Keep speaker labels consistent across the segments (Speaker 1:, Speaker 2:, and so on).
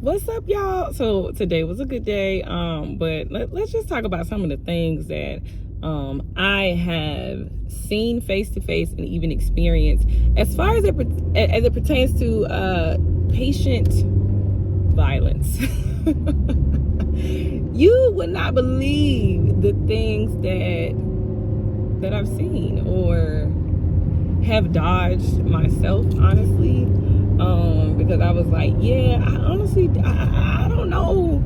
Speaker 1: What's up, y'all? So today was a good day, but let's just talk about some of the things that I have seen face to face and even experienced as far as it pertains to patient violence. You would not believe the things that I've seen or have dodged myself, honestly. Because I was like, yeah, I don't know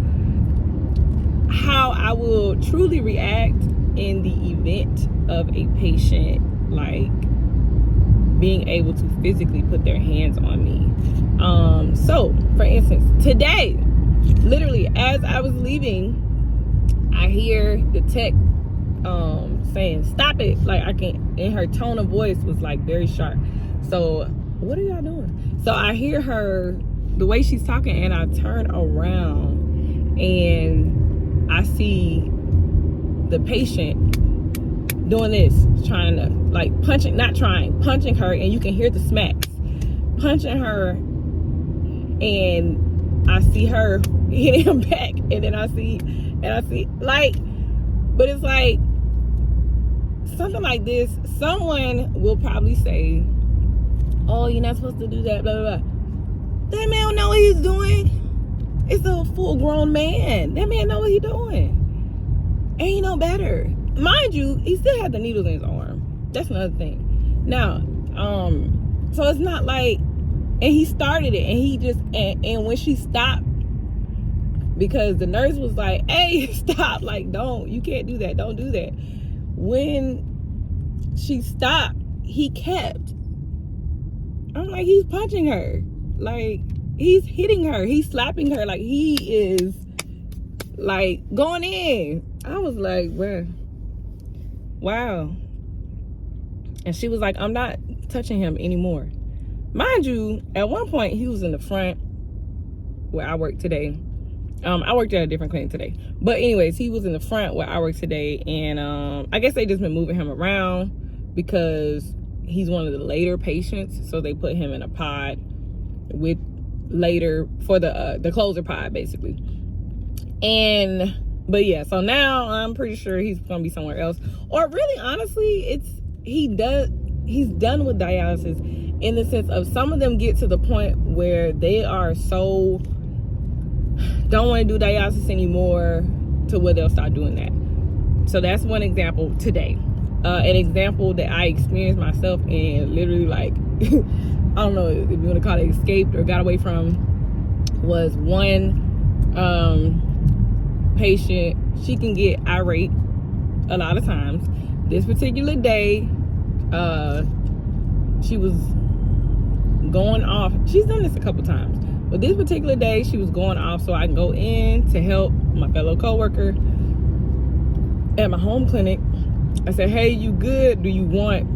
Speaker 1: how I will truly react in the event of a patient like being able to physically put their hands on me. So for instance, today, literally as I was leaving, I hear the tech saying stop it. Like, I can't, and her tone of voice was like very sharp. So what are y'all doing? So I hear her, the way she's talking, and I turn around and I see the patient doing this, trying to like punching her, and you can hear the smacks, punching her, and I see her hitting him back, and then I see like, but it's like something like this. Someone will probably say, oh, you're not supposed to do that, blah, blah, blah. That man don't know what he's doing. It's a full-grown man. That man know what he's doing. And he know better. Mind you, he still had the needles in his arm. That's another thing. Now, so it's not like, and he started it, and he just, and when she stopped, because the nurse was like, hey, stop, like, you can't do that, don't do that. When she stopped, he kept. I'm like, he's punching her, like he's hitting her, he's slapping her, like he is like going in. I was like, well, wow. And she was like, I'm not touching him anymore. Mind you, at one point he was in the front where I work today. I worked at a different clinic today, but anyways, he was in the front where I work today, and I guess they just been moving him around because he's one of the later patients, so they put him in a pod with later for the closer pod, basically. But yeah, so now I'm pretty sure he's gonna be somewhere else. Or really, honestly, he's done with dialysis, in the sense of some of them get to the point where they are so don't want to do dialysis anymore to where they'll start doing that. So that's one example today. An example that I experienced myself and literally, like, I don't know if you want to call it escaped or got away from, was one patient. She can get irate a lot of times. This particular day, she was going off. She's done this a couple times, but this particular day she was going off so I can go in to help my fellow coworker at my home clinic. I said, hey, you good? Do you want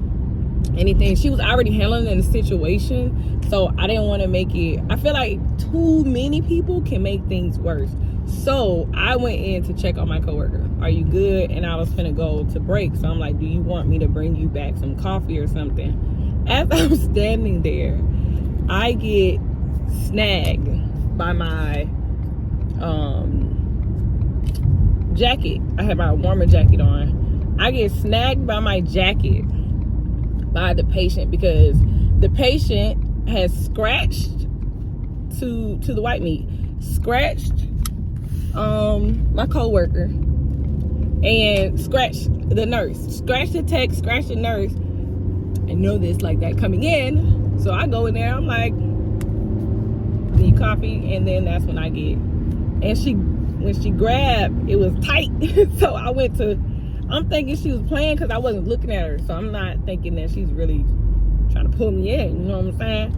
Speaker 1: anything? She was already handling the situation, so I didn't want to make it, I feel like too many people can make things worse. So I went in to check on my coworker. Are you good? And I was finna go to break, so I'm like, do you want me to bring you back some coffee or something? As I'm standing there, I get snagged by my jacket. I had my warmer jacket on. I get snagged by my jacket by the patient, because the patient has scratched to the white meat, scratched my coworker, and scratched the nurse, scratched the tech, scratched the nurse. I know this like that coming in, so I go in there. I'm like, need coffee, and then that's when I get. And when she grabbed, it was tight, so I went to. I'm thinking she was playing because I wasn't looking at her, so I'm not thinking that she's really trying to pull me in, you know what I'm saying?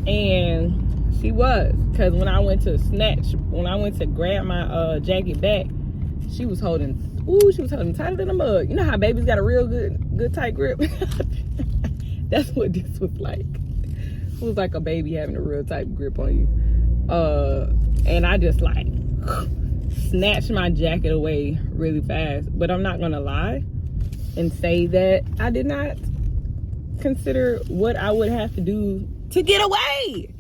Speaker 1: And she was, because when I went to grab my jacket back, she was holding tighter than a mug. You know how babies got a real good tight grip? That's what this was like. It was like a baby having a real tight grip on you. And I just like snatched my jacket away really fast. But I'm not gonna lie and say that I did not consider what I would have to do to get away.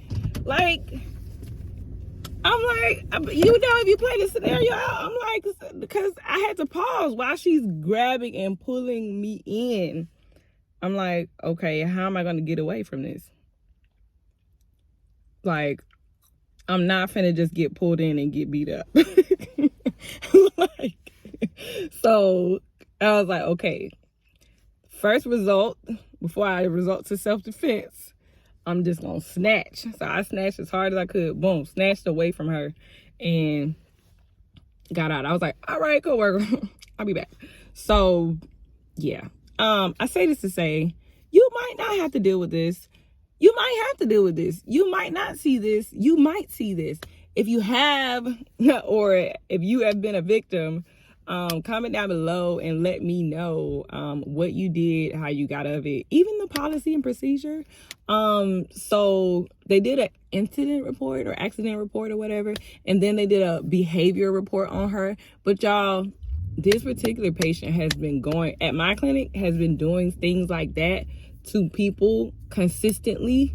Speaker 1: Like, I'm like, if you play this scenario out, I'm like, because I had to pause while she's grabbing and pulling me in. I'm like, okay, how am I going to get away from this? Like, I'm not finna just get pulled in and get beat up. Like, so I was like, okay, first result, before I resort to self-defense, I'm just gonna snatch. So I snatched as hard as I could. Boom, snatched away from her and got out. I was like, all right, coworker, I'll be back. So yeah. I say this to say, you might not have to deal with this. You might have to deal with this. You might not see this. You might see this. If you have, or if you have been a victim, comment down below and let me know what you did, how you got out of it, even the policy and procedure. So they did an incident report or accident report or whatever, and then they did a behavior report on her. But y'all, this particular patient has been going, at my clinic, has been doing things like that to people consistently.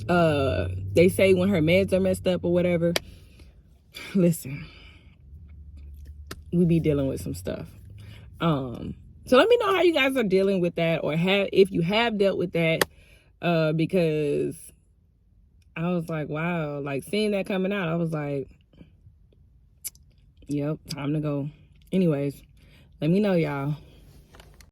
Speaker 1: They say when her meds are messed up or whatever. Listen, we be dealing with some stuff. So let me know how you guys are dealing with that, or if you have dealt with that, because I was like, wow, like seeing that coming out, I was like, yep, time to go. Anyways, let me know, y'all.